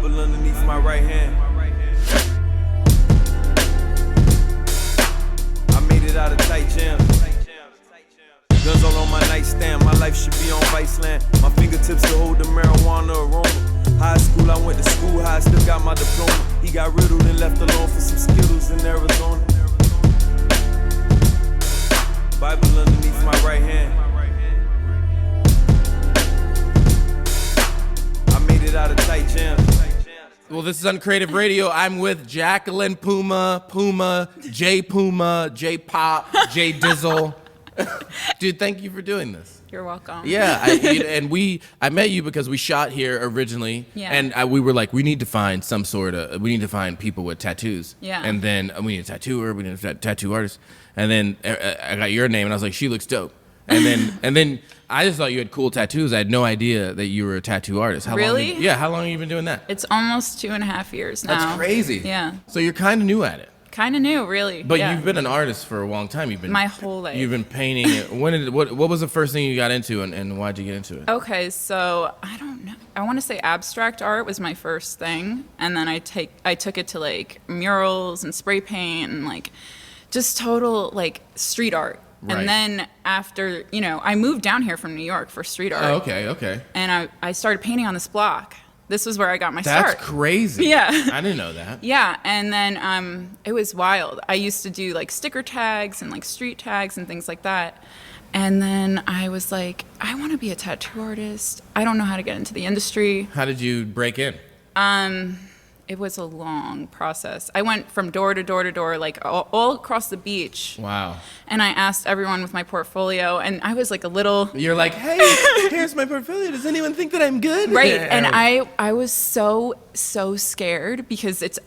Bible underneath my right hand. I made it out of tight jams. Guns all on my nightstand. My life should be on Viceland. My fingertips to hold the marijuana aroma. High school, I went to school high, still got my diploma. He got riddled and left alone for some Skittles in Arizona. Bible underneath my right hand. I made it out of tight jams. Well, this is Uncreative Radio. I'm with Jacquelyn Puma, J Puma, J Pop, J Dizzle. Dude, thank you for doing this. You're welcome. Yeah, I met you because we shot here originally, and we were like, we need to find people with tattoos. Yeah. And then we need a tattooer, we need a tattoo artist, and then I got your name, and I was like, she looks dope. And then I just thought you had cool tattoos. I had no idea that you were a tattoo artist. Really? How long have you been doing that? It's almost 2.5 years now. That's crazy. Yeah. So you're kind of new at it. Kind of new, really. But you've been an artist for a long time. You've been my whole life. You've been painting. What was the first thing you got into, and why'd you get into it? Okay, so I don't know. I want to say abstract art was my first thing, and then I took it to like murals and spray paint and like just total like street art. Right. And then after, I moved down here from New York for street art. Oh, okay. And I started painting on this block. This was where I got my start. That's crazy. Yeah. I didn't know that. Yeah, and then it was wild. I used to do like sticker tags and like street tags and things like that. And then I was like, I want to be a tattoo artist. I don't know how to get into the industry. How did you break in? It was a long process. I went from door to door to door, like all across the beach. Wow. And I asked everyone with my portfolio, and I was like a little... You're like, hey, here's my portfolio. Does anyone think that I'm good? Right, and I was so scared because it's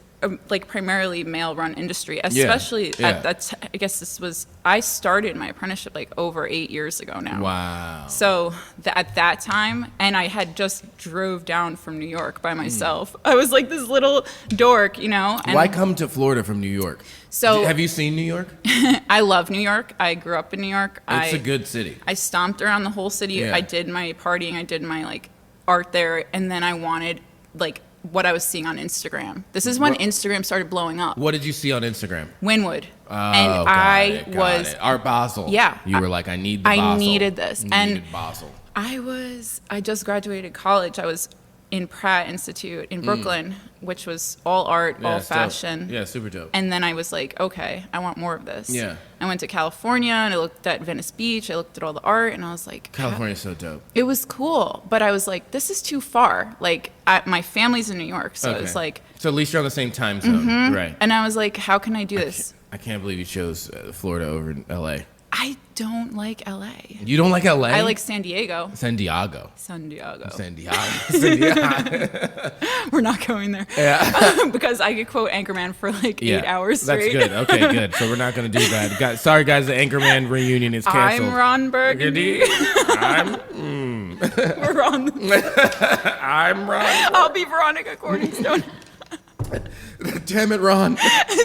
like primarily male-run industry, especially at that. I guess I started my apprenticeship like over 8 years ago now. Wow. So at that time, and I had just drove down from New York by myself. I was like this little dork, And why come to Florida from New York? So have you seen New York? I love New York. I grew up in New York. It's a good city. I stomped around the whole city. Yeah. I did my partying. I did my like art there, and then I wanted like what I was seeing on Instagram. This is when Instagram started blowing up. What did you see on Instagram? Wynwood. Oh, and got it. Art Basel. Yeah. You were like, I need the Basel. I needed this. You and needed Basel. I just graduated college. I was in Pratt Institute in Brooklyn, which was all art, all fashion. Dope. Yeah, super dope. And then I was like, okay, I want more of this. Yeah. I went to California and I looked at Venice Beach. I looked at all the art and I was like, California's so dope. It was cool, but I was like, this is too far. Like, my family's in New York, so it's like... So at least you're on the same time zone, right? And I was like, how can I do this? I can't believe you chose Florida over L.A. I don't like LA. You don't like L.A.? I like San Diego. San Diego. We're not going there. Yeah. Because I could quote Anchorman for like 8 hours straight. That's good. Okay, good. So we're not going to do that. Sorry, guys. The Anchorman reunion is canceled. I'm Ron Burgundy. We're Ron. I'm Ron. I'll be Veronica Corningstone. Damn it, Ron.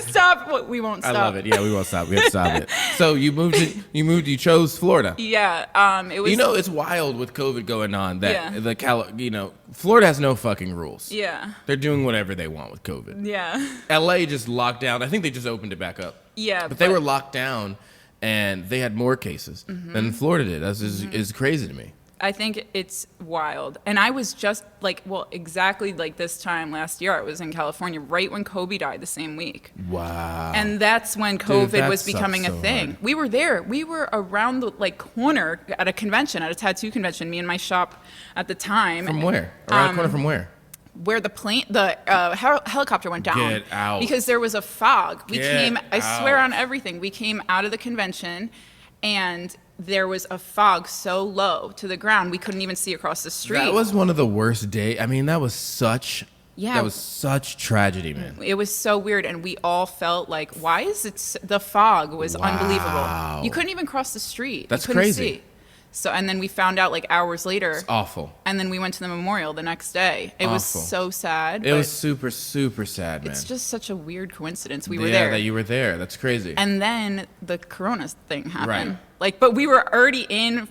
Stop. We won't stop. I love it. Yeah, we won't stop. We have to stop it. So you chose Florida. Yeah. It was. It's wild with COVID going on that Florida has no fucking rules. Yeah. They're doing whatever they want with COVID. Yeah. LA just locked down. I think they just opened it back up. Yeah. But they were locked down and they had more cases than Florida did. That's is crazy to me. I think it's wild. And I was just like, exactly like this time last year, I was in California right when Kobe died the same week. Wow. And that's when COVID was becoming a thing. Hard. We were there. We were around the corner at a convention, at a tattoo convention, me and my shop at the time. From where? Around the corner from where? Where the helicopter went down. Get out. Because there was a fog. I swear out. on everything, we came out of the convention and there was a fog so low to the ground we couldn't even see across the street. That was one of the worst days. I mean, that was such tragedy, man. It was so weird, and we all felt like, why is it? The fog was unbelievable. You couldn't even cross the street. That's you couldn't crazy. See. So, and then we found out like hours later. It's awful. And then we went to the memorial the next day. It was so sad. It was super, super sad, man. It's just such a weird coincidence. We were there. Yeah, that you were there. That's crazy. And then the Corona thing happened. Right. But we were already in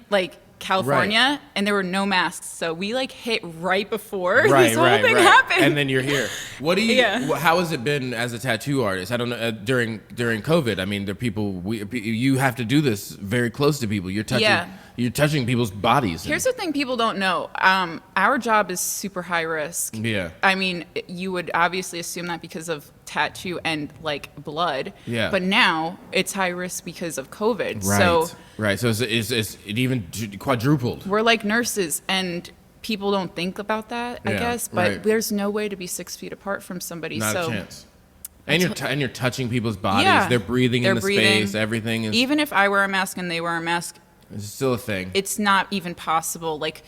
California, and there were no masks, so we like hit right before Right, this whole thing happened. And then you're here. What do you? Yeah. How has it been as a tattoo artist? I don't know. During COVID, I mean, there are people. You have to do this very close to people. You're touching. Yeah. You're touching people's bodies. Here's the thing people don't know. Our job is super high risk. Yeah. I mean, you would obviously assume that because of tattoo and like blood. Yeah. But now it's high risk because of COVID. Right. So right. So it even quadrupled. we're like nurses, and people don't think about that, I Yeah, guess. But right. there's no way to be 6 feet apart from somebody. Not so a chance. And you're touching people's bodies. Yeah. They're breathing They're in the breathing. space. Everything is. Even if I wear a mask and they wear a mask, It's still a thing. it's not even possible. Like,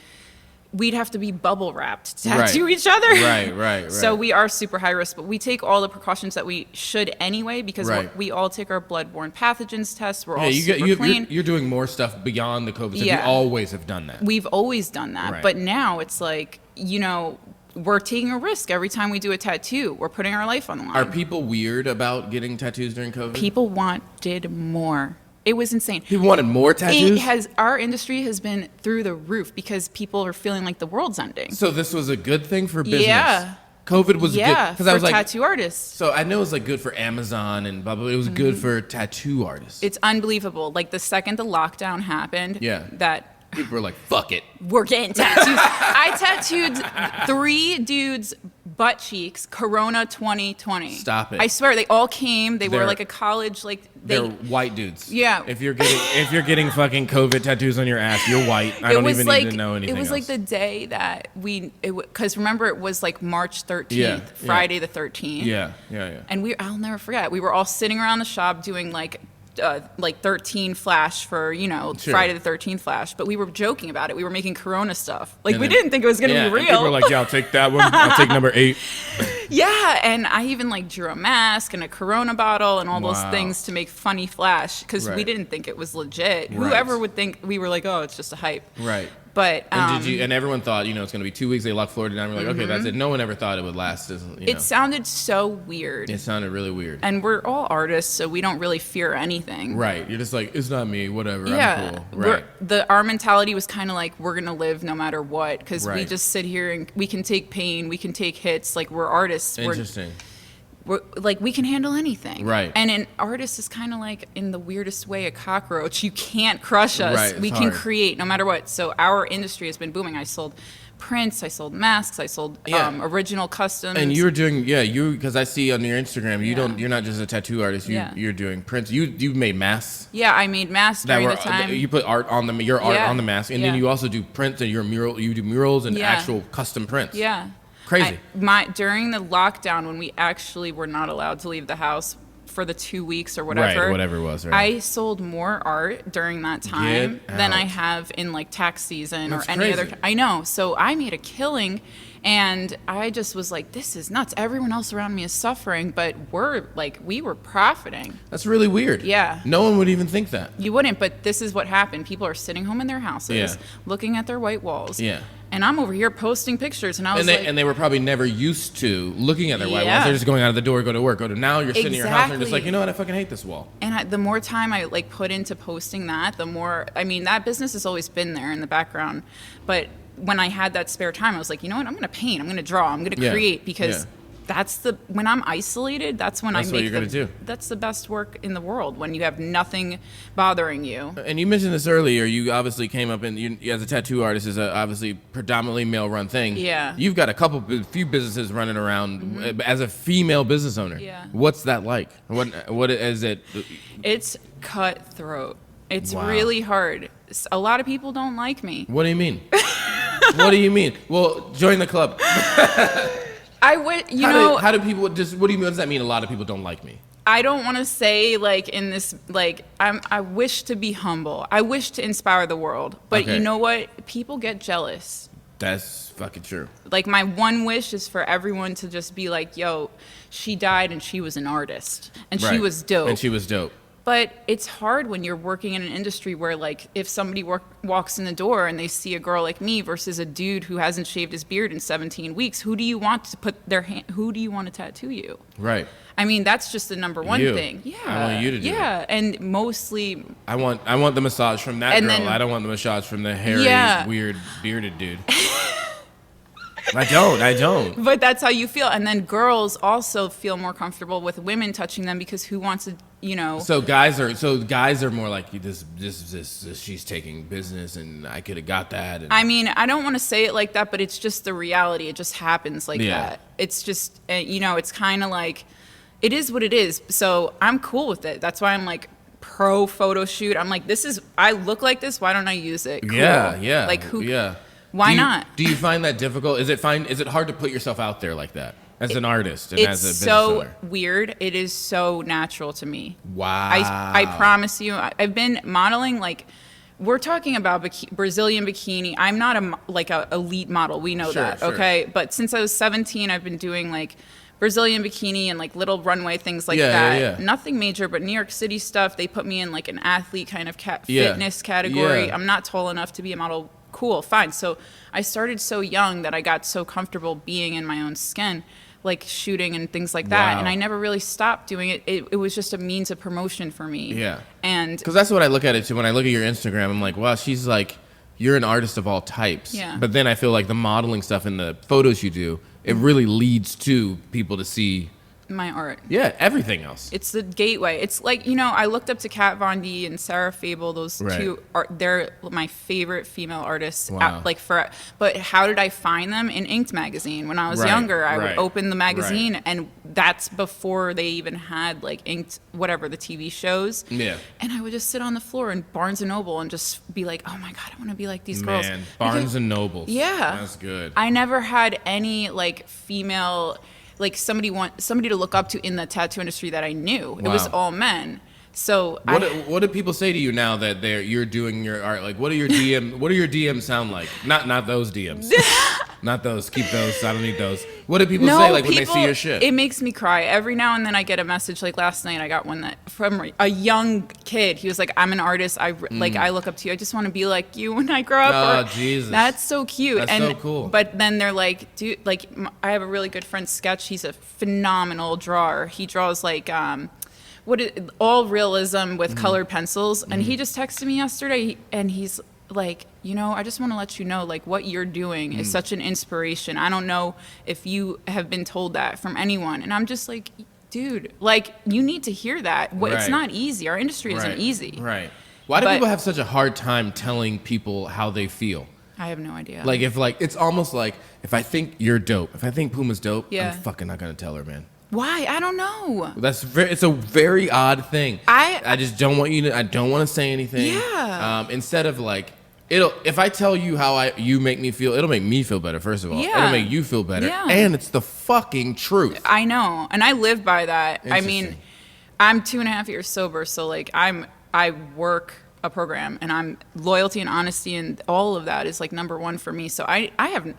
we'd have to be bubble wrapped to tattoo Right. each other. Right. So we are super high risk, but we take all the precautions that we should anyway, because Right. we all take our bloodborne pathogens tests. We're Yeah, all super clean. you're doing more stuff beyond the COVID. Yeah. You always have done that. We've always done that. Right. But now it's like, we're taking a risk every time we do a tattoo. We're putting our life on the line. Are people weird about getting tattoos during COVID? People wanted more. It was insane. People wanted more tattoos? Our industry has been through the roof because people are feeling like the world's ending. So this was a good thing for business? Yeah. COVID was good. For I was like, tattoo artists. so I know it was like good for Amazon and blah, blah, blah. It was good for tattoo artists. It's unbelievable. Like the second the lockdown happened, Yeah. that People were like, fuck it. we're getting tattoos. I tattooed 3 dudes' butt cheeks, Corona 2020. Stop it. I swear, they all came. They were They're- like a college, like They're white dudes. Yeah. If you're getting fucking COVID tattoos on your ass, you're white. I don't even need to know anything It was like else. the day that because remember it was like March 13th, Yeah, yeah. Friday the 13th. Yeah. And I'll never forget. We were all sitting around the shop doing like 13 flash for Sure. Friday the 13th flash, but we were joking about it. We were making Corona stuff. Like And we then- didn't think it was gonna Yeah, be and people were real. like, yeah, I'll take that one. I'll take number 8. Yeah, and I even like drew a mask and a Corona bottle and all those Wow. things to make funny flash because we Right. didn't think it was legit. Right. Whoever would think we were like, oh, it's just a hype. Right. But And and everyone thought, it's going to be 2 weeks. They locked Florida down. We're like, okay, that's it. No one ever thought it would last. it sounded so weird. It sounded really weird. And we're all artists, so we don't really fear anything. Right. You're just like, it's not me. Whatever. Yeah. I'm cool. Right. Our mentality was kind of like, we're going to live no matter what, because we Right. just sit here and we can take pain, we can take hits. Like, we're artists. Interesting. We're like, we can handle anything. Right. And an artist is kind of like, in the weirdest way, a cockroach. You can't crush us. Right, it's We can hard. create no matter what. So our industry has been booming. I sold prints, I sold masks, I sold Yeah. original customs. And you were doing, because I see on your Instagram, Yeah. you're not just a tattoo artist. Yeah. You're doing prints. You made masks. Yeah, I made masks during the time. You put art on your art Yeah. on the mask, and then Yeah. you also do prints and you do murals and Yeah. actual custom prints. Yeah. Crazy. During the lockdown, when we actually were not allowed to leave the house for the 2 weeks or whatever. Right, whatever it was, right. I sold more art during that time Get than I out. have in like tax season That's or any crazy. other. I know. So I made a killing, and I just was like, this is nuts. Everyone else around me is suffering, but we were profiting. That's really weird. Yeah. No one would even think that. You wouldn't, but this is what happened. People are sitting home in their houses, Yeah. looking at their white walls. Yeah. And I'm over here posting pictures, and I was And they were probably never used to looking at their white walls. Yeah. They're just going out of the door, go to work, go to now. You're sitting in your house and you're just like, Exactly. you know what? I fucking hate this wall. And the more time I put into posting that, the more, that business has always been there in the background. But when I had that spare time, I was like, you know what? I'm going to paint. I'm going to draw. I'm going to Yeah. create, because when I'm isolated, that's when That's I what make you're gonna do. That's the best work in the world, when you have nothing bothering you. And you mentioned this earlier. You obviously came up as a tattoo artist is a obviously predominantly male-run thing. Yeah. You've got a few businesses running around as a female business owner. Yeah. What's that like? What is it? It's cutthroat. It's Wow. really hard. A lot of people don't like me. What do you mean? What do you mean? Well, join the club. I would, How do people just? What do you mean? What does that mean? A lot of people don't like me. I don't want to say I wish to be humble. I wish to inspire the world. But Okay. you know what? People get jealous. That's fucking true. Like, my one wish is for everyone to just be like, yo, she died and she was an artist. And she Right. was dope. And she was dope. But it's hard when you're working in an industry where, like, if somebody walks in the door and they see a girl like me versus a dude who hasn't shaved his beard in 17 weeks, who do you want to put their hand? Who do you want to tattoo you? Right. I mean, that's just the number one thing. Yeah. I want you to do it. Yeah, and mostly. I want the massage from that girl. I don't want the massage from the hairy, weird, bearded dude. I don't. But that's how you feel. And then girls also feel more comfortable with women touching them because who wants to, you know. So guys are more like this she's taking business and I could have got that. And, I mean, I don't want to say it like that, but it's just the reality. It just happens like that. It's just, you know, it's kind of like, it is what it is. So I'm cool with it. That's why I'm like pro photo shoot. I'm like, I look like this. Why don't I use it? Cool. Yeah. Like who? Yeah. Why not? Do you find that difficult? Is it hard to put yourself out there like that as an artist and as a business owner? It's so weird. It is so natural to me. Wow. I promise you. I've been modeling, like, we're talking about Brazilian bikini. I'm not a elite model. We know that, okay? But since I was 17, I've been doing like Brazilian bikini and like little runway things like that. Yeah. Nothing major, but New York City stuff. They put me in like an athlete kind of fitness category. Yeah. I'm not tall enough to be a model. Cool, fine. So I started so young that I got so comfortable being in my own skin, like shooting and things like that. Wow. And I never really stopped doing it. It was just a means of promotion for me. Yeah. And because that's what I look at it too. When I look at your Instagram, I'm like, wow, she's like, you're an artist of all types. Yeah. But then I feel like the modeling stuff and the photos you do, it really leads to people to see my art. Yeah, everything else. It's the gateway. It's like, you know, I looked up to Kat Von D and Sarah Fable. Those two they're my favorite female artists. Wow. But how did I find them? In Inked magazine. When I was younger, I would open the magazine, and that's before they even had like Inked, whatever, the TV shows. Yeah. And I would just sit on the floor in Barnes and Noble and just be like, oh my God, I want to be like these girls. Man, Barnes and Noble. Yeah. That's good. I never had any like female, like somebody to look up to in the tattoo industry that I knew. It was all men. So what do people say to you now that you're doing your art? Like, what do your DMs sound like? Not those DMs. Not those. Keep those. I don't need those. What do people say like when they see your shit? It makes me cry. Every now and then I get a message. Like last night I got one that from a young kid. He was like, "I'm an artist. I look up to you. I just want to be like you when I grow up." Oh, Jesus. That's so cute. That's so cool. But then they're like, dude, like I have a really good friend, Sketch. He's a phenomenal drawer. He draws like all realism with colored pencils. And he just texted me yesterday and he's like, you know, I just want to let you know, like, what you're doing is such an inspiration. I don't know if you have been told that from anyone. And I'm just like, dude, like, you need to hear that. It's not easy. Our industry isn't easy. Right. Why do people have such a hard time telling people how they feel? I have no idea. Like, it's almost like, if I think you're dope, if I think Puma's dope, I'm fucking not going to tell her, man. Why? I don't know. It's a very odd thing. I just don't want you to, I don't want to say anything. Yeah. Instead of like, if I tell you how you make me feel, it'll make me feel better, first of all. Yeah. It'll make you feel better. Yeah. And it's the fucking truth. I know. And I live by that. I mean, I'm 2.5 years sober, so like I work a program, and I'm loyalty and honesty and all of that is like number one for me. So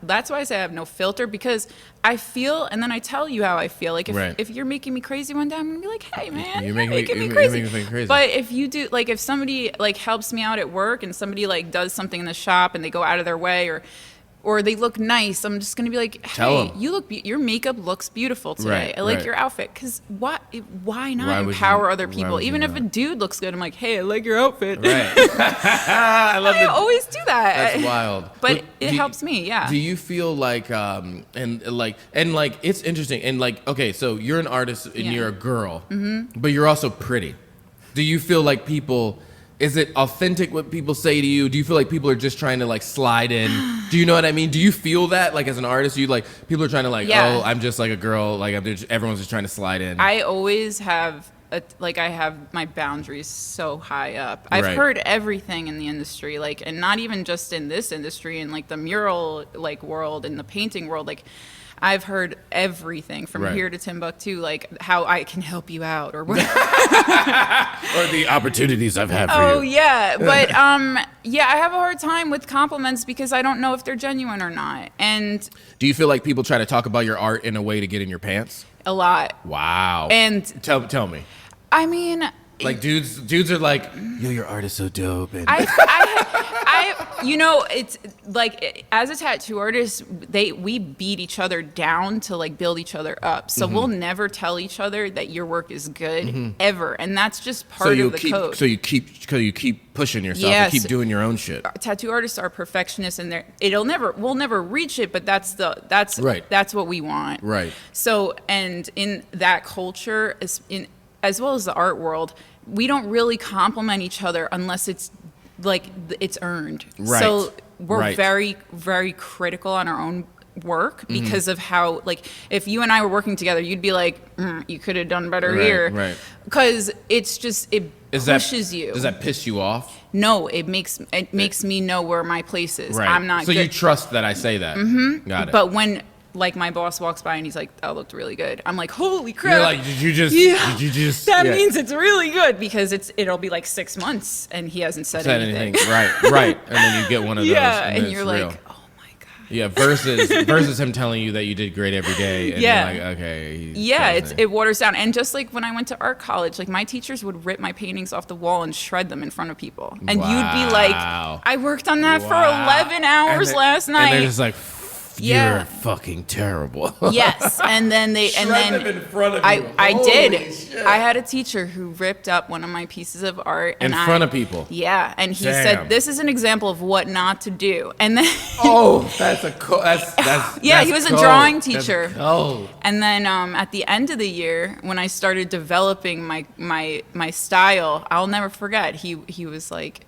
that's why I say I have no filter, because I feel and then I tell you how I feel. Like if you're making me crazy one day, I'm gonna be like, hey man, you're making me crazy. You're making me crazy. But if you do, like if somebody like helps me out at work and somebody like does something in the shop and they go out of their way or they look nice, I'm just gonna be like, hey, your makeup looks beautiful today. I like your outfit. Because why not empower other people? Even if a dude looks good, I'm like, hey, I like your outfit. Right. I always do that. That's wild. But it helps me, yeah. Do you feel like and it's interesting and like, okay, so you're an artist and you're a girl, but you're also pretty. Do you feel like is it authentic what people say to you? Do you feel like people are just trying to like slide in? Do you know what I mean? Do you feel that like as an artist, you like people are trying to like, oh, I'm just like a girl, like everyone's just trying to slide in? I always have I have my boundaries so high up. I've heard everything in the industry, like, and not even just in this industry, in like the mural like world and the painting world, like. I've heard everything from here to Timbuktu, like how I can help you out or whatever. Or the opportunities I've had for you. Oh, yeah. But, I have a hard time with compliments because I don't know if they're genuine or not. And do you feel like people try to talk about your art in a way to get in your pants? A lot. Wow. And tell me. I mean, Like dudes are like, yo, your art is so dope. And it's like as a tattoo artist, we beat each other down to like build each other up. So we'll never tell each other that your work is good ever, and that's just part of the code. So you keep pushing yourself and keep doing your own shit. Tattoo artists are perfectionists, and we'll never reach it, but that's what we want. Right. So, and in that culture, as well as the art world, we don't really compliment each other unless it's like it's earned. Right. So we're very, very critical on our own work because of how, like, if you and I were working together, you'd be like, you could have done better here. Right. Because it's just, pushes you. Does that piss you off? No, it makes me know where my place is. Right. I'm not so good. You trust that I say that. Mm-hmm. Got it. But when, like, my boss walks by and he's like, that looked really good, I'm like, holy crap. You're like, did you just that means it's really good, because it'll be like 6 months and he hasn't said anything. Right. And then you get one of those. Yeah, and you're real. like, oh my God. Yeah, versus him telling you that you did great every day. And Yeah. you're like, okay. Yeah, it waters down. And just like when I went to art college, like my teachers would rip my paintings off the wall and shred them in front of people. And you'd be like, I worked on that for 11 hours last night. And they're just like, you're fucking terrible. Yes, and then them in front of you. I Holy did. shit. I had a teacher who ripped up one of my pieces of art in front of people. Yeah, and he Damn. said, "This is an example of what not to do." And then that's yeah, he was a drawing teacher. That's cold. And then at the end of the year, when I started developing my style, I'll never forget. He was like,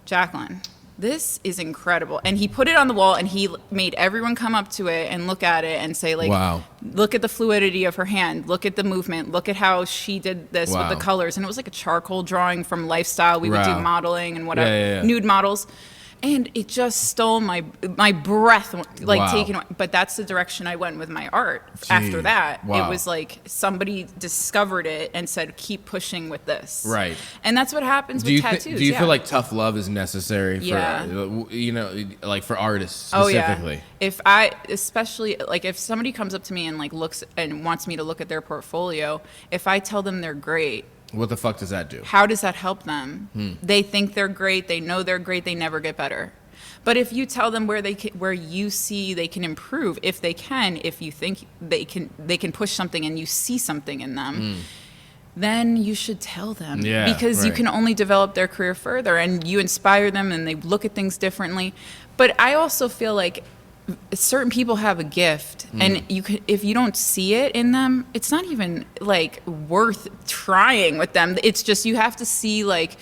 "Jacquelyn, this is incredible." And he put it on the wall and he made everyone come up to it and look at it and say, like, wow, look at the fluidity of her hand, look at the movement, look at how she did this with the colors. And it was like a charcoal drawing from Lifestyle. We would do modeling and whatever, nude models. And it just stole my breath, like taking. But that's the direction I went with my art. After that, it was like somebody discovered it and said, "Keep pushing with this." Right. And that's what happens with tattoos. Do you feel like tough love is necessary for like for artists specifically? Especially like if somebody comes up to me and like looks and wants me to look at their portfolio, if I tell them they're great. What the fuck does that do? How does that help them? They think they're great. They know they're great. They never get better. But if you tell them where you see they can improve, if you think they can push something and you see something in them, then you should tell them. Because you can only develop their career further, and you inspire them and they look at things differently. But I also feel like certain people have a gift, and if you don't see it in them, it's not even like worth trying with them. It's just you have to see, like,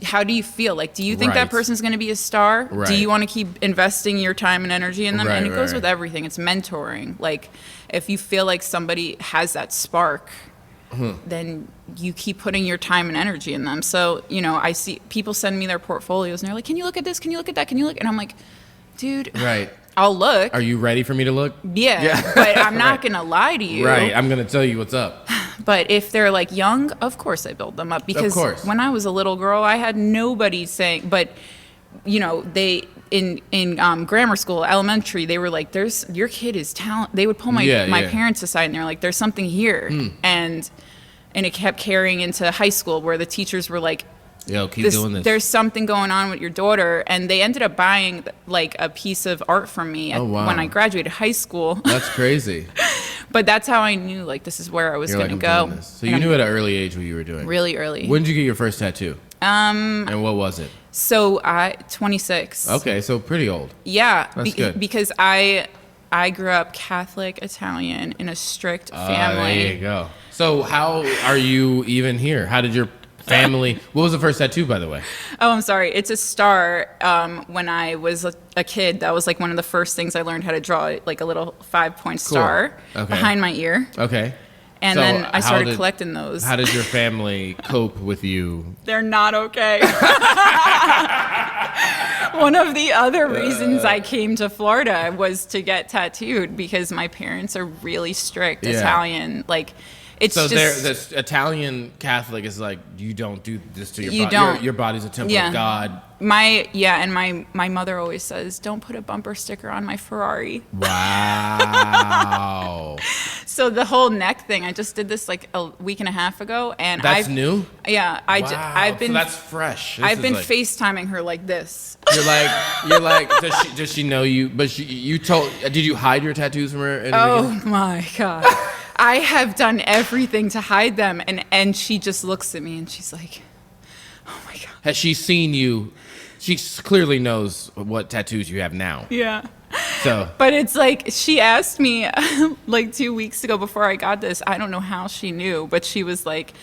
how do you feel? Like, do you think that person's going to be a star? Right. Do you want to keep investing your time and energy in them? Right, and it goes with everything. It's mentoring. Like, if you feel like somebody has that spark, then you keep putting your time and energy in them. So, I see people send me their portfolios and they're like, "Can you look at this? Can you look at that? Can you look?" And I'm like, dude, I'll look. Are you ready for me to look? Yeah. But I'm not going to lie to you. Right. I'm going to tell you what's up. But if they're like young, of course I build them up. Because when I was a little girl, I had nobody saying, but they, in grammar school, elementary, they were like, your kid is talent. They would pull my parents aside and they're like, there's something here. And it kept carrying into high school where the teachers were like, yo, keep doing this. There's something going on with your daughter. And they ended up buying like a piece of art from me when I graduated high school. That's crazy. But that's how I knew, like, this is where I was going to go. So you knew at an early age what you were doing? Really early. When did you get your first tattoo? And what was it? So 26. Okay, so pretty old. Yeah. That's good. Because I grew up Catholic Italian in a strict family. There you go. So how are you even here? How did your family... What was the first tattoo, by the way? Oh, I'm sorry. It's a star. When I was a kid, that was like one of the first things I learned how to draw, like a little 5-point star behind my ear. Okay. And then I started collecting those. How did your family cope with you? They're not okay. One of the other reasons I came to Florida was to get tattooed because my parents are really strict Italian. Like, it's so just... this Italian Catholic is like, you don't do this to your body. You don't. Your body's a temple of God. And my mother always says, don't put a bumper sticker on my Ferrari. Wow. So the whole neck thing, I just did this like a week and a half ago, and That's new? Yeah, I've been. So that's fresh. I've been FaceTiming her like this. You're like. Does she know you? But you told. Did you hide your tattoos from her? Oh my God. I have done everything to hide them, and she just looks at me and she's like, oh my God. Has she seen you? She clearly knows what tattoos you have now. Yeah. So. But it's like, she asked me like 2 weeks ago before I got this, I don't know how she knew, but she was like,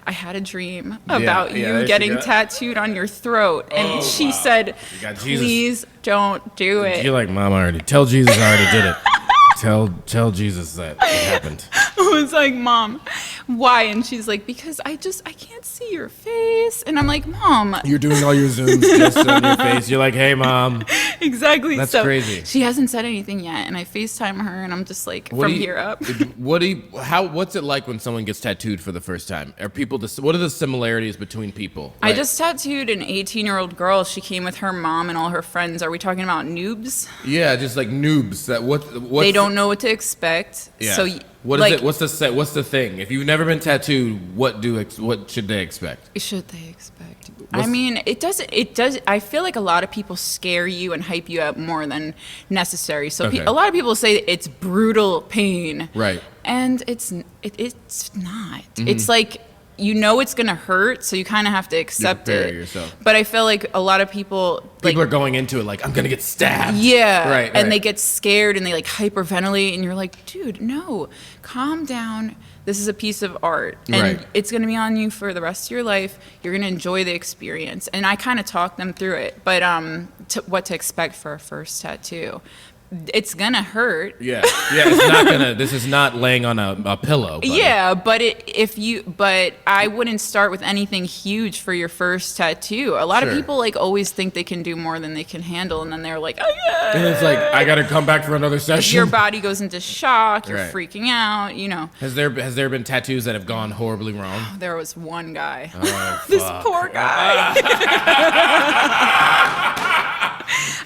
I had a dream about you getting tattooed on your throat. And she said, please don't do it. You're like, Mom, tell Jesus I already did it. Tell Jesus that it happened. I was like, Mom, why? And she's like, because I can't see your face. And I'm like, Mom. You're doing all your Zooms just on your face. You're like, hey, Mom. Exactly. That's crazy. She hasn't said anything yet. And I FaceTime her and I'm just like, here up. What's it like when someone gets tattooed for the first time? What are the similarities between people? I just tattooed an 18-year-old girl. She came with her mom and all her friends. Are we talking about noobs? Yeah, just like noobs. They don't know what to expect. Yeah. So what is it? What's the thing? If you've never been tattooed, what should they expect? Should they expect? I mean, it does. I feel like a lot of people scare you and hype you up more than necessary. So a lot of people say it's brutal pain, right? And it's not. Mm-hmm. It's like, you know it's gonna hurt, so you kind of have to accept it. Yourself. But I feel like a lot of people are going into it like, I'm gonna get stabbed. Yeah, right. And they get scared and they like hyperventilate, and you're like, dude, no, calm down. This is a piece of art, and it's gonna be on you for the rest of your life. You're gonna enjoy the experience, and I kind of talk them through it. But what to expect for a first tattoo. It's gonna hurt. Yeah. It's not gonna. This is not laying on a pillow. Buddy. Yeah, but but I wouldn't start with anything huge for your first tattoo. A lot of people like always think they can do more than they can handle, and then they're like, oh yeah. And it's like, I gotta come back for another session. Your body goes into shock. You're freaking out. You know. Has there been tattoos that have gone horribly wrong? There was one guy. Oh, this poor guy.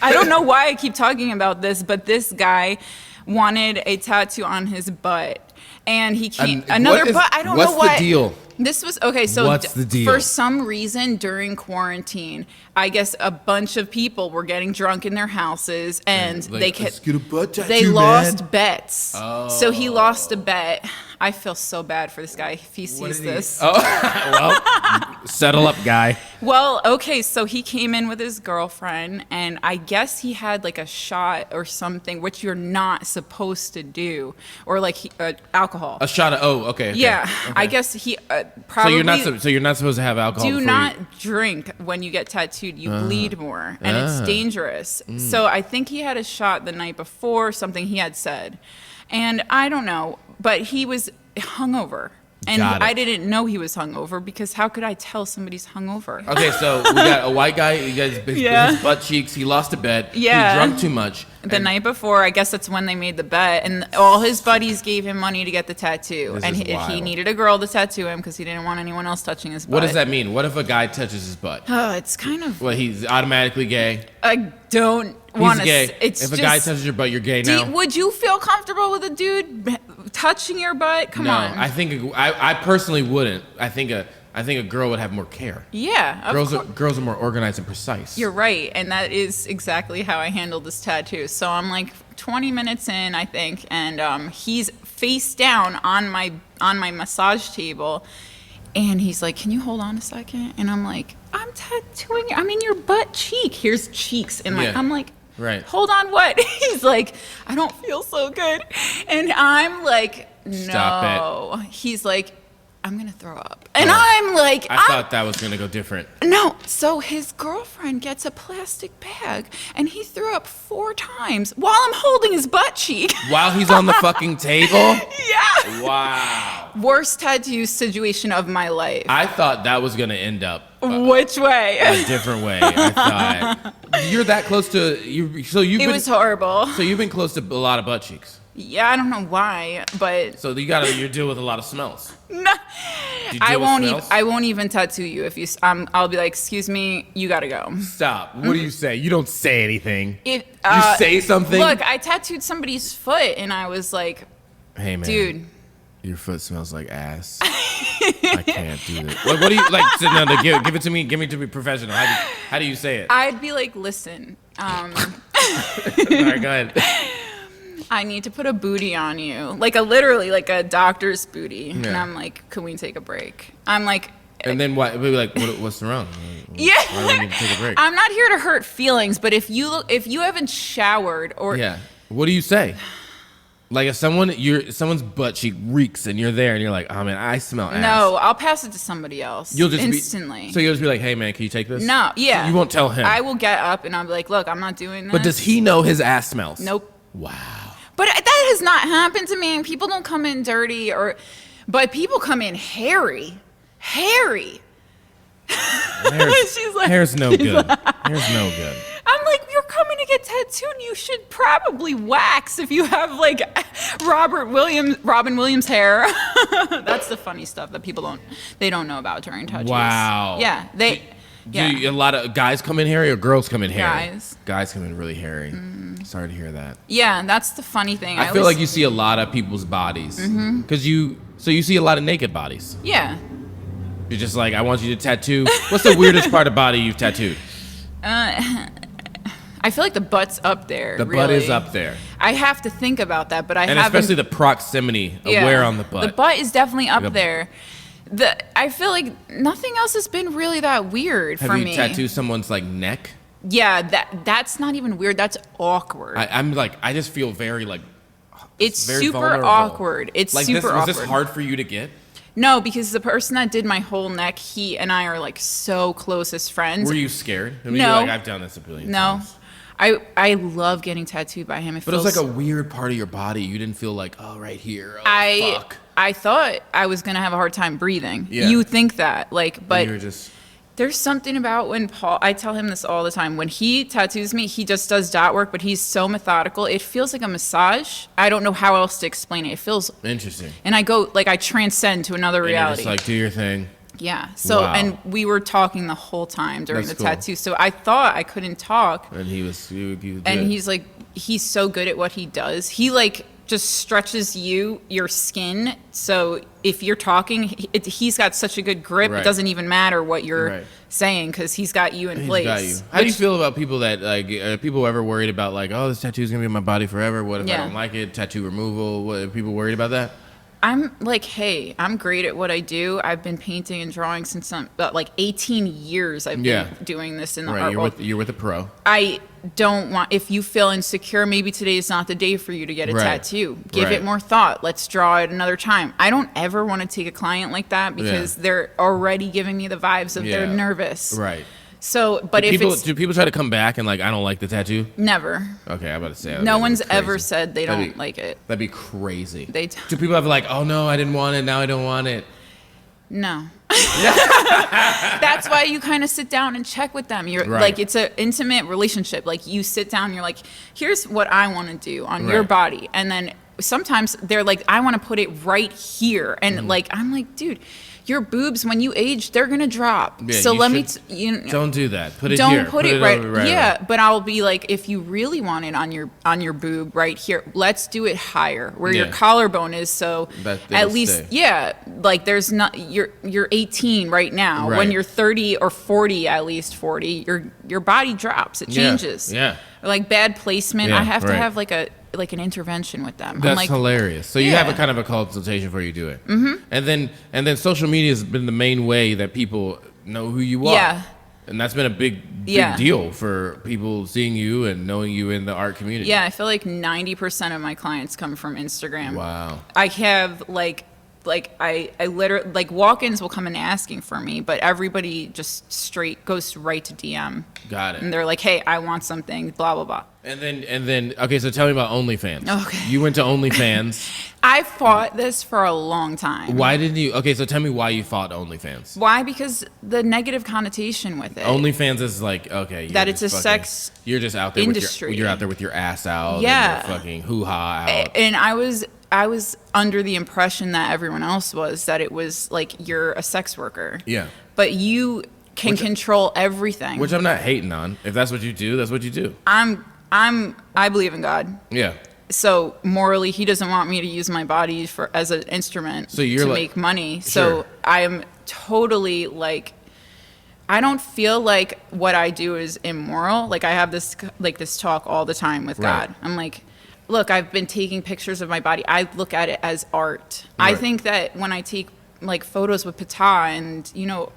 I don't know why I keep talking about this, but this guy wanted a tattoo on his butt, and he came I don't know why. What's the deal? This was okay. So what's the deal? For some reason during quarantine, I guess a bunch of people were getting drunk in their houses, and like, they lost bets. Oh. So he lost a bet. I feel so bad for this guy if he sees this. Oh, well, settle up, guy. Well, okay, so he came in with his girlfriend, and I guess he had like a shot or something, which you're not supposed to do, or like alcohol. A shot of okay. Yeah, okay. I guess he probably. So you're not supposed to have alcohol. Do not drink when you get tattooed. You bleed more, and it's dangerous. So I think he had a shot the night before, something he had said, and I don't know. But he was hungover, and I didn't know he was hungover because how could I tell somebody's hungover? Okay, so we got a white guy. He got his butt cheeks. He lost a bet. Yeah. He drunk too much. The night before, I guess that's when they made the bet, and all his buddies gave him money to get the tattoo, and he needed a girl to tattoo him because he didn't want anyone else touching his butt. What does that mean? What if a guy touches his butt? Oh, it's kind of. Well, he's automatically gay. I don't want to. He's gay. If a guy touches your butt, you're gay now. Would you feel comfortable with a dude touching your butt? Come on. No, I think I personally wouldn't. I think a girl would have more care. Yeah, girls are more organized and precise. You're right, and that is exactly how I handled this tattoo. So I'm like 20 minutes in, I think, and he's face down on my massage table, and he's like, "Can you hold on a second?" And I'm like, "I'm tattooing. I'm in your butt cheek. Here's cheeks in my." Yeah. I'm like. Right. Hold on, what? He's like, I don't feel so good. And I'm like, no. Stop it. He's like, I'm going to throw up. And I'm like, I thought that was going to go different. No. So his girlfriend gets a plastic bag, and he threw up 4 times while I'm holding his butt cheek. While he's on the fucking table? Yeah. Wow. Worst tattoo situation of my life. I thought that was going to end up. Which way? A different way. I thought you're that close to you. So it was horrible. So you've been close to a lot of butt cheeks. Yeah, I don't know why, but so you deal with a lot of smells. No, I won't even tattoo you if you. I'll be like, excuse me, you gotta go. Stop. What do you say? You don't say anything. You say something. Look, I tattooed somebody's foot, and I was like, Hey, man. Dude. Your foot smells like ass. I can't do this. What do you like? Sit down. Give it to me. Give me to be professional. How do you say it? I'd be like, listen. All right, go ahead. I need to put a booty on you, literally like a doctor's booty. Yeah. And I'm like, can we take a break? I'm like. And then what? We'll be like, what's wrong? Yeah. Why do we need to take a break? I'm not here to hurt feelings, but if you haven't showered or yeah, what do you say? Like if someone's butt cheek reeks and you're there and you're like, oh man, I smell ass. No, I'll pass it to somebody else. You'll just instantly. So you'll just be like, hey man, can you take this? No, yeah. So you won't tell him. I will get up and I'll be like, look, I'm not doing this. But does he know his ass smells? Nope. Wow. But that has not happened to me. And people don't come in dirty but people come in hairy. Hairy. She's like, hair's no good. Hair's no good. I'm like, you're coming to get tattooed. You should probably wax if you have like Robin Williams hair. That's the funny stuff that people don't know about during tattoos. Wow. Yeah, A lot of guys come in hairy or girls come in hairy? Guys. Guys come in really hairy. Sorry to hear that. Yeah, that's the funny thing. I feel like you see a lot of people's bodies because you see a lot of naked bodies. Yeah. You're just like, I want you to tattoo. What's the weirdest part of body you've tattooed? I feel like the butt's up there. The butt is up there. I have to think about that, but and especially the proximity of where on the butt. The butt is definitely up there. I feel like nothing else has been really that weird for me. Have you tattooed someone's like neck? Yeah, that's not even weird. That's awkward. I'm like, I just feel very like. It's very super vulnerable. awkward. It's like super awkward. Was this hard for you to get? No, because the person that did my whole neck, he and I are like so close as friends. Were you scared? I mean, No. You're like, I've done this a billion times. I love getting tattooed by him. But it was like a weird part of your body. You didn't feel like, oh, right here. Oh, fuck. I thought I was gonna have a hard time breathing. Yeah. You think that, but you were just. There's something about when I tell him this all the time. When he tattoos me, he just does dot work, but he's so methodical. It feels like a massage. I don't know how else to explain it. It feels interesting. And I go I transcend to another reality. You're just like, do your thing. Yeah. So wow. And we were talking the whole time during That's the cool. tattoo. So I thought I couldn't talk. And he was and he's like, he's so good at what he does. He just stretches your skin. So if you're talking, he's got such a good grip. Right. It doesn't even matter what you're saying because he's got you in place. Got you. How do you feel about people that are people ever worried about oh, this tattoo is gonna be on my body forever? What if I don't like it? Tattoo removal? What are people worried about that? I'm like, hey, I'm great at what I do. I've been painting and drawing since about 18 years. I've been doing this in the art world. You're with a pro. I don't want, if you feel insecure, maybe today is not the day for you to get a tattoo. Give it more thought. Let's draw it another time. I don't ever want to take a client like that because they're already giving me the vibes of they're nervous. Right. So, but do people try to come back and I don't like the tattoo? Never. Okay, I'm about to say. No one's ever said they don't like it. That'd be crazy. Do people have oh no, I didn't want it, now I don't want it? No. That's why you kind of sit down and check with them. You're it's an intimate relationship. You sit down and you're like, here's what I want to do on your body. And then sometimes they're like, I want to put it right here. And I'm like, dude, your boobs, when you age, they're going to drop. Yeah, so let me, don't do that. Put it don't here. Put it right. Yeah. But I'll be like, if you really want it on your boob right here, let's do it higher where your collarbone is. So at least, there's not, you're 18 right now. When you're 30 or 40, at least 40, your body drops. It changes. Yeah. Or bad placement. I have to have an intervention with them. That's hilarious. So you have a kind of a consultation before you do it. Mm-hmm. And then social media has been the main way that people know who you are. Yeah. And that's been a big deal for people seeing you and knowing you in the art community. Yeah, I feel like 90% of my clients come from Instagram. Wow. I have I literally walk-ins will come in asking for me, but everybody just goes right to DM. Got it. And they're like, hey, I want something, blah blah blah. And then okay, so tell me about OnlyFans. Okay. You went to OnlyFans. I fought this for a long time. Why didn't you? Okay, so tell me why you fought OnlyFans. Why? Because the negative connotation with it. OnlyFans is okay. That it's a sex. You're just out there industry. You're out there with your ass out. Yeah. And your fucking hoo-ha out. And I was under the impression that everyone else was, that it was you're a sex worker. Yeah. But you can control everything. Which I'm not hating on. If that's what you do, that's what you do. I believe in God. Yeah. so morally, he doesn't want me to use my body as an instrument to make money. So I am totally like, I don't feel like what I do is immoral. Like I have this talk all the time with God. I'm like, look, I've been taking pictures of my body. I look at it as art. I think that when I take like photos with Pata and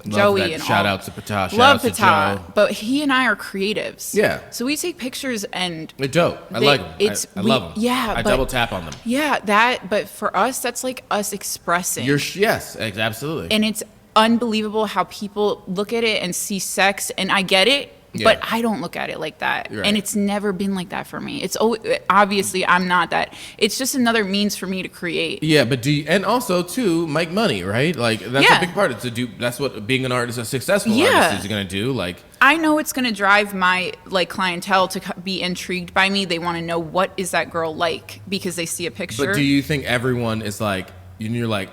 Joey and shout out to Pata. Love Pata, but he and I are creatives. Yeah. So we take pictures and they're dope. I like them. I love them. Yeah. I double tap on them. Yeah, but for us, that's like us expressing. Yes, absolutely. And it's unbelievable how people look at it and see sex, and I get it. Yeah. But I don't look at it like that. Right. And it's never been like that for me. It's obviously I'm not that. It's just another means for me to create. Yeah, but and also to make money, right? Like that's a big part of that's what being an artist, a successful artist is going to do. Like I know it's going to drive my like clientele to be intrigued by me. They want to know what is that girl like because they see a picture. But do you think everyone is like, you're like,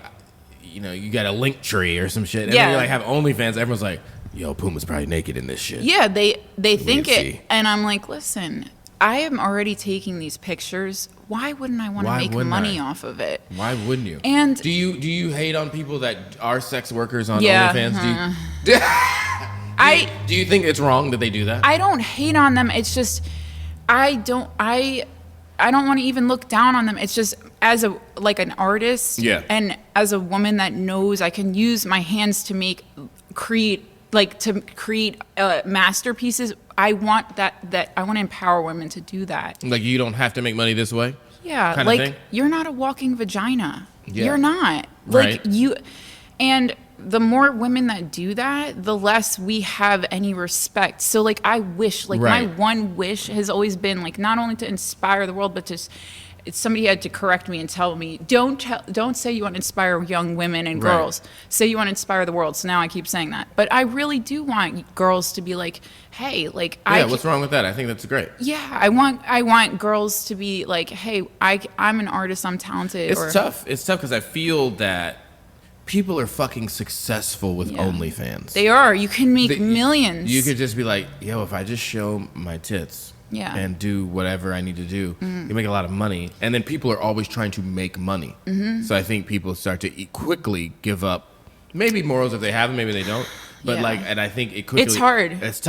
you got a link tree or some shit, and then you like have OnlyFans, everyone's like, yo, Puma's probably naked in this shit. Yeah, they think it. And I'm like, listen, I am already taking these pictures. Why wouldn't I want to make money off of it? Why wouldn't you? And do you hate on people that are sex workers on OnlyFans? Do you think it's wrong that they do that? I don't hate on them. It's just I don't want to even look down on them. It's just as an artist and as a woman that knows I can use my hands to create masterpieces. I want that I want to empower women to do that. Like you don't have to make money this way? Yeah, kind of thing? You're not a walking vagina. Yeah. You're not. Like and the more women that do that, the less we have any respect. So like I wish, my one wish has always been like not only to inspire the world, but to somebody had to correct me and tell me, don't say you want to inspire young women and girls. Say you want to inspire the world. So now I keep saying that. But I really do want girls to be like, hey, like what's wrong with that? I think that's great. Yeah, I want girls to be like, hey, I'm an artist, I'm talented. It's tough. It's tough because I feel that people are fucking successful with OnlyFans. They are. You can make millions. You could just be like, yo, if I just show my tits and do whatever I need to do, you make a lot of money. And then people are always trying to make money. Mm-hmm. So I think people start to quickly give up. Maybe morals if they have them, maybe they don't. But and I think it quickly. It's hard. It's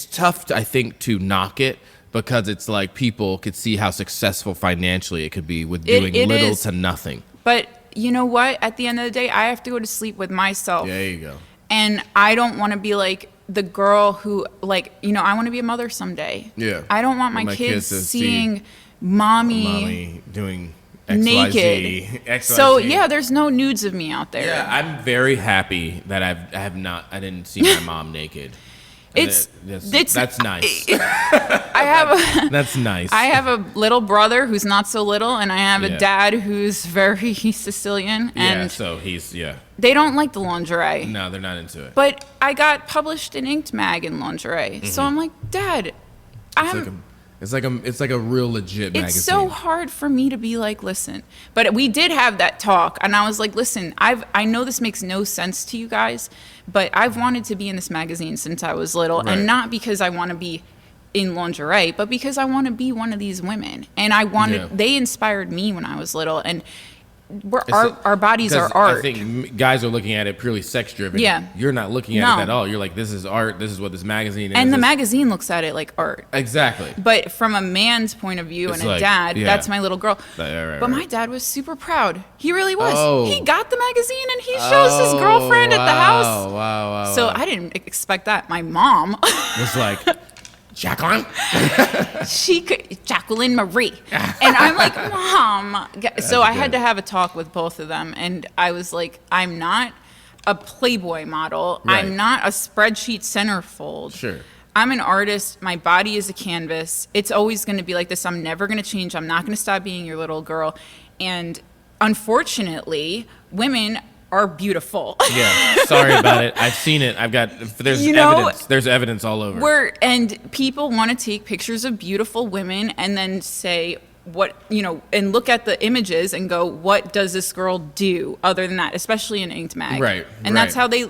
tough, I think, to knock it. Because it's like people could see how successful financially it could be with doing little to nothing. But you know what? At the end of the day, I have to go to sleep with myself. There you go. And I don't want to be like the girl who, I want to be a mother someday. Yeah. I don't want my kids seeing mommy doing naked. XYZ. So there's no nudes of me out there. Yeah, I'm very happy that I didn't see my mom naked. That's nice. That's nice. I have a little brother who's not so little, and I have a dad who's very Sicilian. And so they don't like the lingerie. No, they're not into it. But I got published in Inked Mag in lingerie, so I'm like, Dad, It's like a real legit magazine. It's so hard for me to be like, listen. But we did have that talk, and I was like, listen, I know this makes no sense to you guys, but I've wanted to be in this magazine since I was little, and not because I want to be in lingerie, but because I want to be one of these women. And they inspired me when I was little, and our bodies are art. I think guys are looking at it purely sex driven. Yeah. You're not looking at it at all. You're like, this is art. This is what this magazine is. And the magazine looks at it like art. Exactly. But from a man's point of view and a dad, that's my little girl. But my dad was super proud. He really was. Oh. He got the magazine and he shows his girlfriend at the house. Wow. So I didn't expect that. My mom was like, Jacquelyn? Jacquelyn Marie. And I'm like, Mom. So I had to have a talk with both of them. And I was like, I'm not a Playboy model. Right. I'm not a spreadsheet centerfold. Sure. I'm an artist. My body is a canvas. It's always going to be like this. I'm never going to change. I'm not going to stop being your little girl. And unfortunately, women are beautiful. Yeah, sorry about it. I've seen it. There's evidence. There's evidence all over. And people want to take pictures of beautiful women and then say and look at the images and go, what does this girl do other than that? Especially in Inked Mag. Right. And that's how they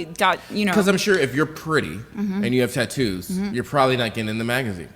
got, Because I'm sure if you're pretty and you have tattoos, you're probably not getting in the magazine.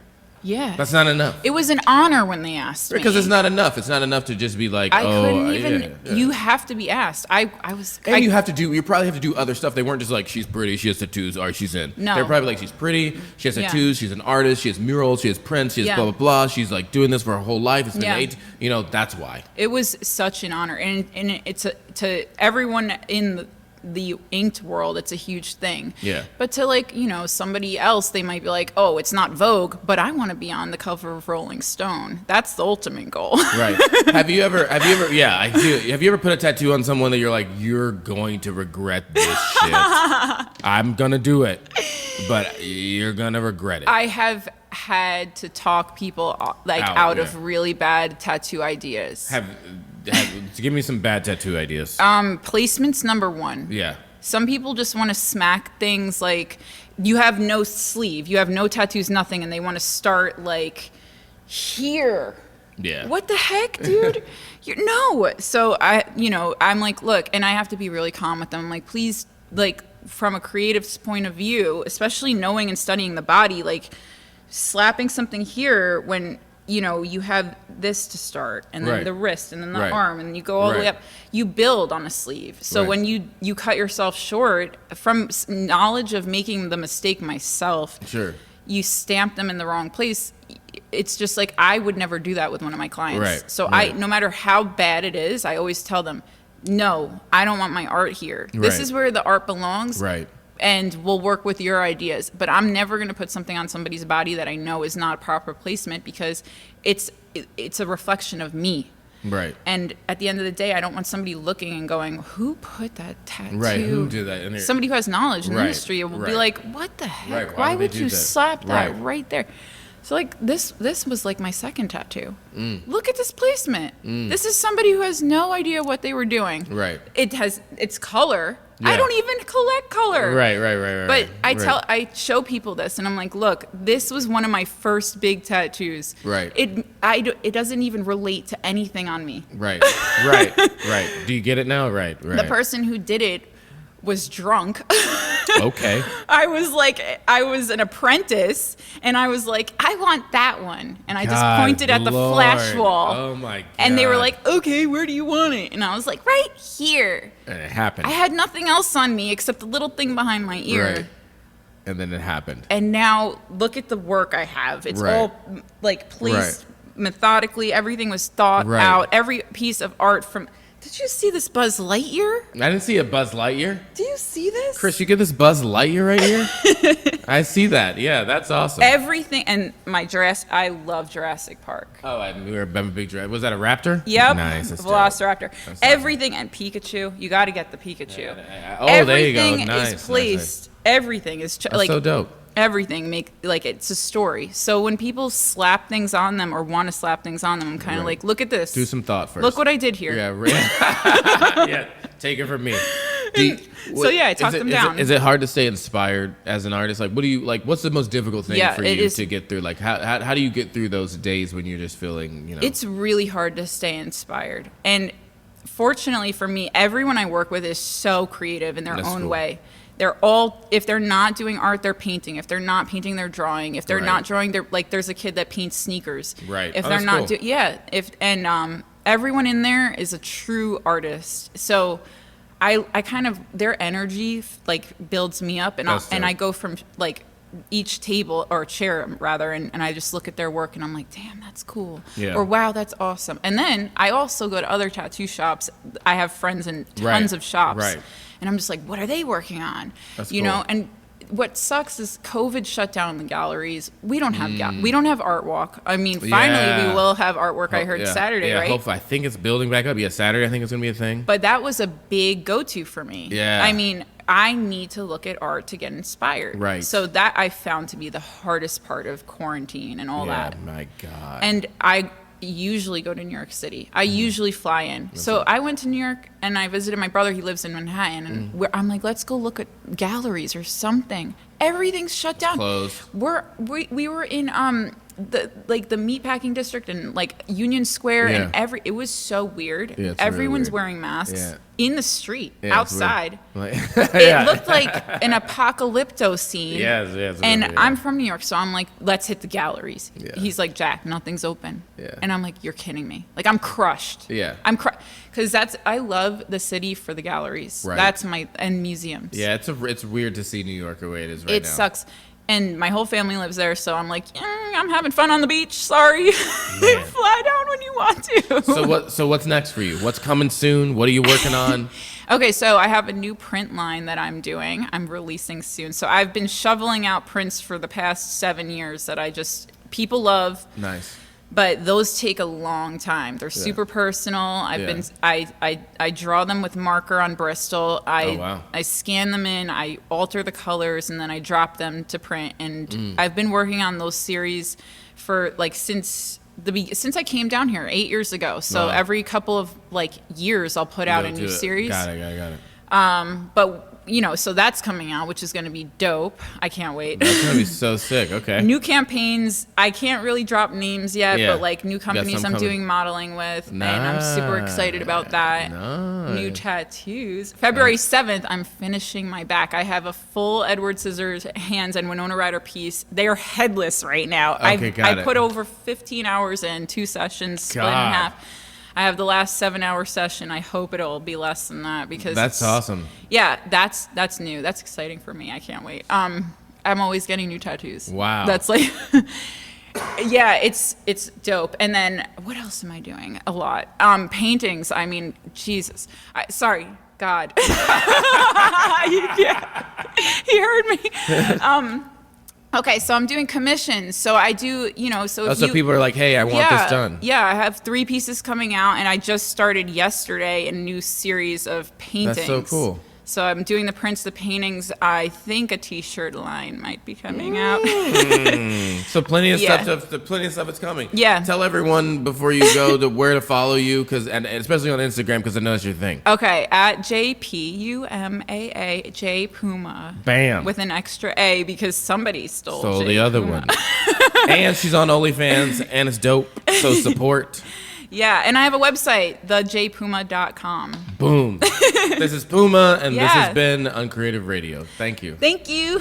Yeah. That's not enough. It was an honor when they asked me. Because it's not enough. It's not enough to just be like, I couldn't even. Yeah. You have to be asked. I was. And you have to do. You probably have to do other stuff. They weren't just like, she's pretty, she has tattoos, or she's in. No. They're probably like, she's pretty, she has tattoos, she's an artist, she has murals, she has prints, she has blah blah blah. She's like doing this for her whole life. It's been that's why. It was such an honor, and it's to everyone in the inked world, it's a huge thing. Yeah. But to somebody else, they might be like, oh, it's not Vogue, but I want to be on the cover of Rolling Stone. That's the ultimate goal. Right. Have you ever yeah, I do. Have you ever put a tattoo on someone that you're like, you're going to regret this shit? I'm gonna do it, but you're gonna regret it. I have had to talk people out of really bad tattoo ideas. Give me some bad tattoo ideas. Placement's number one. Yeah. Some people just want to smack things like, you have no sleeve, you have no tattoos, nothing, and they want to start like here. Yeah. What the heck, dude? No. So I'm like, look, and I have to be really calm with them. I'm like, please, like, from a creative point of view, especially knowing and studying the body, like slapping something here when you have this to start, and then the wrist, and then the arm, and you go all the way up. You build on a sleeve. So when you cut yourself short, from knowledge of making the mistake myself, you stamp them in the wrong place. It's just like, I would never do that with one of my clients. So no matter how bad it is, I always tell them, no, I don't want my art here. This is where the art belongs. Right. And we'll work with your ideas. But I'm never going to put something on somebody's body that I know is not proper placement, because it's a reflection of me. Right. And at the end of the day, I don't want somebody looking and going, who put that tattoo? Right. Who did that? Somebody who has knowledge in the industry will be like, what the heck? Right. Why would you slap that right there? So like this was like my second tattoo. Look at this placement. This is somebody who has no idea what they were doing. Right. It's color. Yeah. I don't even collect color. Right. But I show people this, and I'm like, look, this was one of my first big tattoos. Right. It doesn't even relate to anything on me. Right. Do you get it now? Right. The person who did it was drunk. Okay. I was an apprentice, and I was like, I want that one. And I just pointed at the flash wall. Oh my God. And they were like, okay, where do you want it? And I was like, right here. And it happened. I had nothing else on me except the little thing behind my ear. Right. And then it happened. And now look at the work I have. It's all like placed methodically. Everything was thought out. Every piece of art from... Did you see this Buzz Lightyear? I didn't see a Buzz Lightyear. Do you see this? Chris, you get this Buzz Lightyear right here? I see that. Yeah, that's awesome. Everything. And I love Jurassic Park. Oh, I'm a big Jurassic. Was that a raptor? Yep. Nice. Velociraptor. Everything. And Pikachu. You got to get the Pikachu. There you go. Everything is placed. Everything is... That's so dope. Everything it's a story. So when people slap things on them or want to slap things on them, I'm kind of like, look at this. Do some thought first. Look what I did here. Yeah, yeah. Take it from me. I talk them down. Is it hard to stay inspired as an artist? Like, what's the most difficult thing for you to get through? Like, how do you get through those days when you're just feeling, It's really hard to stay inspired. And fortunately for me, everyone I work with is so creative in their own way. They're all, if they're not doing art, they're painting. If they're not painting, they're drawing. If they're not drawing, they're like, there's a kid that paints sneakers. Right. If they're not everyone in there is a true artist. So I kind of, their energy like builds me up, and I go from like each table or chair rather, and I just look at their work and I'm like, damn, that's cool. Yeah. Or wow, that's awesome. And then I also go to other tattoo shops. I have friends in tons of shops. Right. And I'm just like, what are they working on? That's you know, and what sucks is COVID shut down the galleries. We don't have we don't have art walk. I mean, finally we will have artwork. I heard Saturday, right? Hopefully, I think it's building back up. Yeah, Saturday I think it's gonna be a thing. But that was a big go-to for me. Yeah. I mean, I need to look at art to get inspired. Right. So that I found to be the hardest part of quarantine and all that. Yeah, my God. And I usually go to New York City. I usually fly in. So I went to New York and I visited my brother. He lives in Manhattan. And I'm like, let's go look at galleries or something. Everything's shut down. Closed. We were in the meatpacking district and like Union Square and it was so weird. Yeah, everyone's really weird. wearing masks Yeah. in the street, Yeah, outside. It looked like an apocalypto scene. Yes, and really, I'm from New York, so I'm like, let's hit the galleries. Yeah. He's like, Jack, nothing's open. Yeah. And I'm like, you're kidding me. Like, I'm crushed. Yeah. Because I love the city for the galleries. Right. That's and museums. Yeah, it's weird to see New York the way it is right now. It sucks. And my whole family lives there, so I'm like, I'm having fun on the beach. Sorry. Fly down when you want to. So what's next for you? What's coming soon? What are you working on? Okay, so I have a new print line that I'm doing. I'm releasing soon. So I've been shoveling out prints for the past 7 years that people love. Nice. But those take a long time. They're super personal. I draw them with marker on Bristol. I scan them in, I alter the colors, and then I drop them to print. And I've been working on those series for like since I came down here 8 years ago. So every couple of like years I'll put out a new series. Got it. But so that's coming out, which is going to be dope. I can't wait. That's going to be so sick. Okay. New campaigns. I can't really drop names yet, Yeah. but like new companies I'm doing modeling with, and I'm super excited about that. Nice. New tattoos. February 7th, I'm finishing my back. I have a full Edward Scissorhands and Winona Ryder piece. They are headless right now. Okay, I put over 15 hours in, 2 sessions, split in half. I have the last 7-hour session. I hope it'll be less than that because that's awesome. Yeah, that's new. That's exciting for me. I can't wait. I'm always getting new tattoos. Wow. That's like, yeah, it's dope. And then what else am I doing? A lot. Paintings. I mean, Jesus. Sorry, God. He heard me. Okay, so I'm doing commissions. So I do, So people are like, hey, I want this done. Yeah, I have 3 pieces coming out, and I just started yesterday a new series of paintings. That's so cool. So I'm doing the prints, the paintings. I think a T-shirt line might be coming out. So plenty of stuff is coming. Yeah. Tell everyone before you go where to follow you, and especially on Instagram, because I know that's your thing. Okay, at JPUMAA J Puma. Bam. With an extra A because somebody stole the other one. And she's on OnlyFans, and it's dope. So support. Yeah, and I have a website, thejpuma.com. Boom. This is Puma, and this has been Uncreative Radio. Thank you. Thank you.